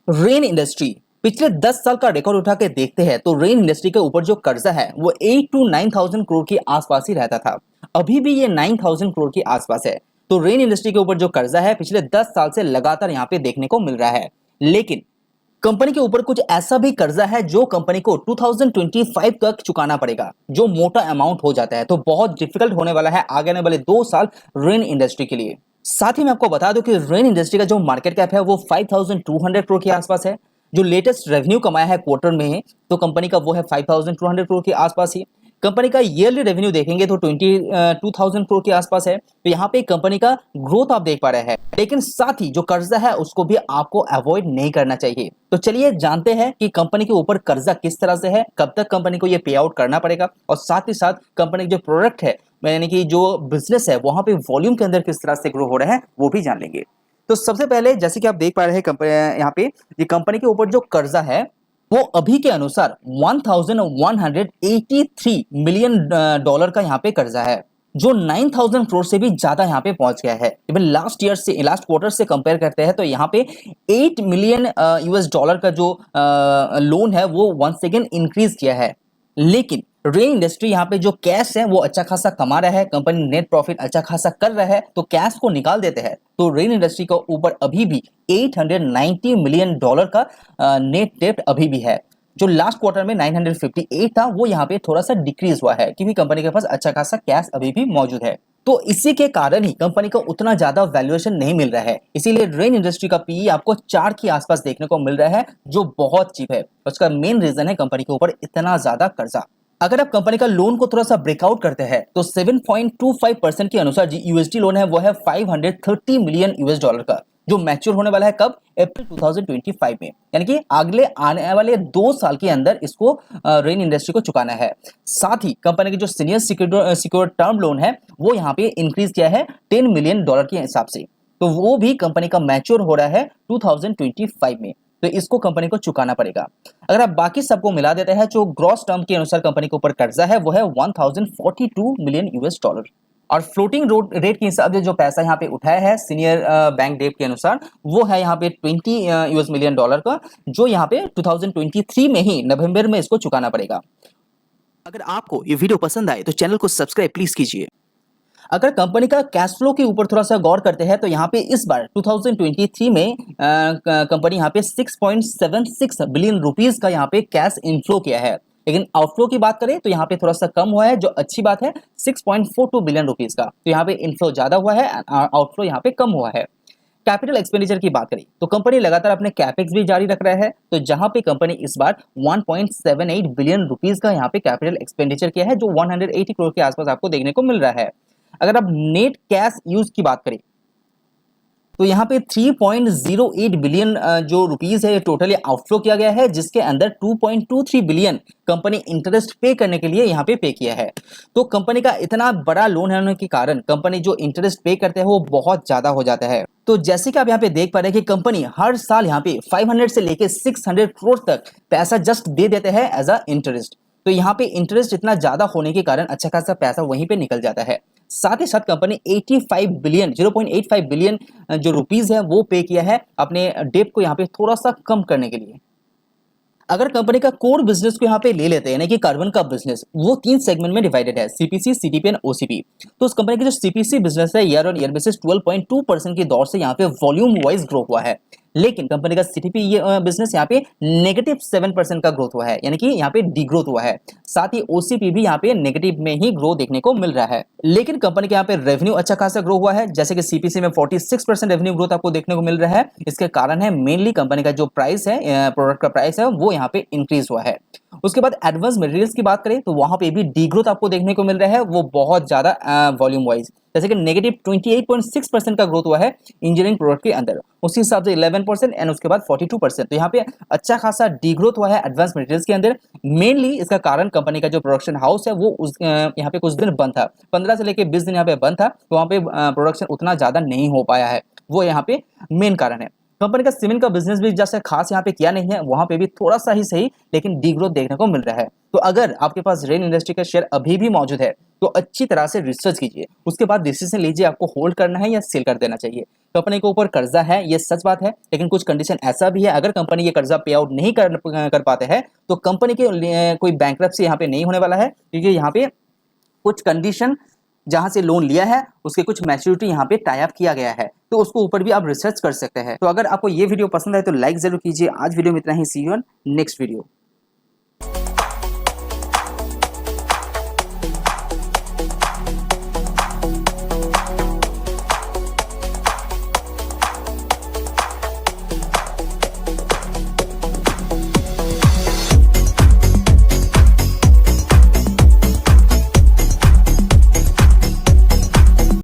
Rain industry पिछले 10 साल का रिकॉर्ड उठा के देखते हैं तो रेन इंडस्ट्री के ऊपर जो कर्जा है वो 8 to 9,000 करोड़ के आसपास ही रहता था। अभी भी ये 9,000 करोड़ के आसपास है। तो रेन इंडस्ट्री के ऊपर जो कर्जा है पिछले 10 साल से लगातार यहाँ पे देखने को मिल रहा है। लेकिन कंपनी के ऊपर कुछ ऐसा भी कर्जा है जो कंपनी को 2025 तक चुकाना पड़ेगा, जो मोटा अमाउंट हो जाता है। तो बहुत डिफिकल्ट होने वाला है आगे आने वाले 2 साल रेन इंडस्ट्री के लिए। साथ ही मैं आपको बता दूं कि रेन इंडस्ट्री का जो मार्केट कैप है वो 5,200 करोड़ के आसपास है। जो लेटेस्ट रेवेन्यू कमाया है क्वार्टर में है तो कंपनी का वो है 5,200 करोड़ के आसपास ही। कंपनी का ईयरली रेवेन्यू देखेंगे तो 22,000 करोड़ के आसपास है। तो यहाँ पे कंपनी का ग्रोथ आप देख पा रहे हैं, लेकिन साथ ही जो कर्जा है उसको भी आपको अवॉइड नहीं करना चाहिए। तो चलिए जानते हैं कि कंपनी के ऊपर कर्जा किस तरह से है, कब तक कंपनी को ये पे आउट करना पड़ेगा, और साथ ही साथ कंपनी के जो प्रोडक्ट है यानी कि जो बिजनेस है वहां पे वॉल्यूम के अंदर किस तरह से ग्रो हो रहा है वो भी जान लेंगे। तो सबसे पहले जैसे कि आप देख पा रहे हैं यहाँ पे ये कंपनी के ऊपर जो कर्जा है वो अभी के अनुसार 1183 मिलियन डॉलर का यहाँ पे कर्जा है, जो 9,000 करोड़ से भी ज्यादा यहाँ पे पहुंच गया है। इवन लास्ट क्वार्टर से कंपेयर करते हैं तो यहाँ पे 8 मिलियन यूएस डॉलर का जो लोन है वो वंस अगेन इंक्रीज किया है। लेकिन रेन इंडस्ट्री यहाँ पे जो कैश है वो अच्छा खासा कमा रहा है, कंपनी नेट प्रॉफिट अच्छा खासा कर रहा है, तो कैश को निकाल देते हैं तो रेन इंडस्ट्री के ऊपर अभी भी 890 मिलियन डॉलर का नेट डेब्ट अभी भी है। जो लास्ट क्वार्टर में 958 था वो यहाँ पे थोड़ा सा डिक्रीज हुआ है क्योंकि कंपनी के पास अच्छा खासा कैश अभी भी मौजूद है। तो इसी के कारण ही कंपनी को उतना ज्यादा वैल्यूएशन नहीं मिल रहा है, इसीलिए रेन इंडस्ट्री का पीई आपको 4 के आसपास देखने को मिल रहा है, जो बहुत चीप है। उसका मेन रीजन है कंपनी के ऊपर इतना ज्यादा कर्जा। अगर आप कंपनी का लोन को थोड़ा सा ब्रेकआउट करते हैं तो 7.25% के अनुसार जो यूएसडी लोन है वो है 530 मिलियन यूएस डॉलर का, जो मैच्योर होने वाला है कब, अप्रैल 2025 में, यानी कि अगले आने वाले 2 साल के अंदर इसको रेन इंडस्ट्री को चुकाना है। साथ ही कंपनी की जो सीनियर सिक्योर्ड टर्म लोन है वो यहाँ पे इंक्रीज किया है 10 मिलियन डॉलर के हिसाब से, तो वो भी कंपनी का मैच्योर हो रहा है 2025 में, तो इसको कंपनी को चुकाना पड़ेगा। अगर आप बाकी सबको मिला देते हैं जो ग्रॉस टर्म के अनुसार कंपनी के ऊपर कर्जा है वो है 1042 मिलियन यूएस डॉलर, और फ्लोटिंग रेट के हिसाब से जो पैसा यहाँ पे उठाया है सीनियर बैंक डेट के अनुसार वो है यहाँ पे 20 यूएस मिलियन डॉलर का, जो यहाँ पे 2023 में ही नवंबर में इसको चुकाना पड़ेगा। अगर आपको ये वीडियो पसंद आए तो चैनल को सब्सक्राइब प्लीज कीजिए। अगर कंपनी का कैश फ्लो के ऊपर थोड़ा सा गौर करते हैं तो यहाँ पे इस बार 2023 में कंपनी यहाँ पे 6.76 बिलियन रुपीस का यहाँ पे कैश इनफ्लो किया है, लेकिन आउटफ्लो की बात करें तो यहाँ पे थोड़ा सा कम हुआ है, जो अच्छी बात है, 6.42 बिलियन रुपीस का। तो यहाँ पे इनफ्लो ज्यादा हुआ है, आउटफ्लो यहाँ पे कम हुआ है। कैपिटल एक्सपेंडिचर की बात करें तो कंपनी लगातार अपने कैपेक्स भी जारी रख रहा है, तो जहां पे कंपनी इस बार 1.78 बिलियन रुपीस का यहाँ पे कैपिटल एक्सपेंडिचर किया है, जो 180 करोड़ के आसपास आपको देखने को मिल रहा है। अगर आप नेट कैश यूज की बात करें तो यहाँ पे 3.08 बिलियन जो रुपीस है टोटली आउटफ्लो किया गया है, जिसके अंदर 2.23 बिलियन कंपनी इंटरेस्ट पे करने के लिए यहाँ पे किया है। तो कंपनी का इतना बड़ा लोन होने के कारण कंपनी जो इंटरेस्ट पे करते हैं वो बहुत ज्यादा हो जाता है। तो जैसे कि आप यहाँ पे देख पा रहे हैं कि कंपनी हर साल यहाँ पे 500 से लेके 600 करोड़ तक पैसा जस्ट दे देते हैं एज अ इंटरेस्ट। तो यहाँ पे इंटरेस्ट इतना ज्यादा होने के कारण अच्छा खासा पैसा वहीं पे निकल जाता है। साथ ही साथ कंपनी 85 बिलियन 0.85 बिलियन जो रुपीस है वो पे किया है अपने डेट को यहाँ पे थोड़ा सा कम करने के लिए। अगर कंपनी का कोर बिजनेस को यहाँ पे ले लेते हैं यानी कि कार्बन का बिजनेस, वो 3 सेगमेंट में डिवाइडेड है, सीपीसी, सीडीपी एंड ओसीपी। तो उस कंपनी की जो सीपीसी बिजनेस है ईयर ऑन ईयर बेसिस 12.2% की दौर से यहाँ पे वॉल्यूम वाइज ग्रो हुआ है, लेकिन कंपनी का सीटीपी बिजनेस यहाँ पे -7% का ग्रोथ हुआ है, यानी कि यहाँ पे डिग्रोथ हुआ है। साथ ही ओसीपी भी यहाँ पे नेगेटिव में ही ग्रो देखने को मिल रहा है, लेकिन कंपनी के यहाँ पे रेवेन्यू अच्छा खासा ग्रो हुआ है, जैसे कि सीपीसी में 46% रेवेन्यू ग्रोथ आपको देखने को मिल रहा है। इसके कारण है मेनली कंपनी का जो प्राइस है, प्रोडक्ट का प्राइस है वो यहाँ पे इंक्रीज हुआ है। उसके बाद एडवांस मटेरियल्स की बात करें तो वहां पे भी डीग्रोथ आपको देखने को मिल रहा है, वो बहुत ज्यादा वॉल्यूम वाइज, जैसे कि -28.6% का ग्रोथ हुआ है इंजीनियरिंग प्रोडक्ट के अंदर, उसी हिसाब से 11% एंड उसके बाद 42%। तो यहाँ पे अच्छा खासा डीग्रोथ हुआ है एडवांस मटेरियल्स के अंदर। मेनली इसका कारण कंपनी का जो प्रोडक्शन हाउस है वो यहाँ पे कुछ दिन बंद था, 15 से लेकर 20 दिन यहाँ पे बंद था, तो वहाँ पे प्रोडक्शन उतना ज्यादा नहीं हो पाया है, वो यहाँ पे मेन कारण है। कंपनी का सीमेंट का बिजनेस भी जैसे खास यहाँ पे किया नहीं है, वहां पे भी थोड़ा सा ही सही लेकिन डीग्रोथ देखने को मिल रहा है। तो अगर आपके पास रेन इंडस्ट्री का शेयर अभी भी मौजूद है तो अच्छी तरह से रिसर्च कीजिए, उसके बाद डिसीजन लीजिए आपको होल्ड करना है या सेल कर देना चाहिए। कंपनी के ऊपर कर्जा है, ये सच बात है, लेकिन कुछ कंडीशन ऐसा भी है, अगर कंपनी ये कर्जा पे आउट नहीं कर पाते हैं तो कंपनी के कोई बैंकरप्सी यहाँ पे नहीं होने वाला है, क्योंकि यहाँ पे कुछ कंडीशन जहां से लोन लिया है उसके कुछ मैच्योरिटी यहाँ पे टाई अप किया गया है, तो उसको ऊपर भी आप रिसर्च कर सकते हैं। तो अगर आपको ये वीडियो पसंद आए तो लाइक जरूर कीजिए। आज वीडियो में इतना ही, सी यू ऑन नेक्स्ट वीडियो।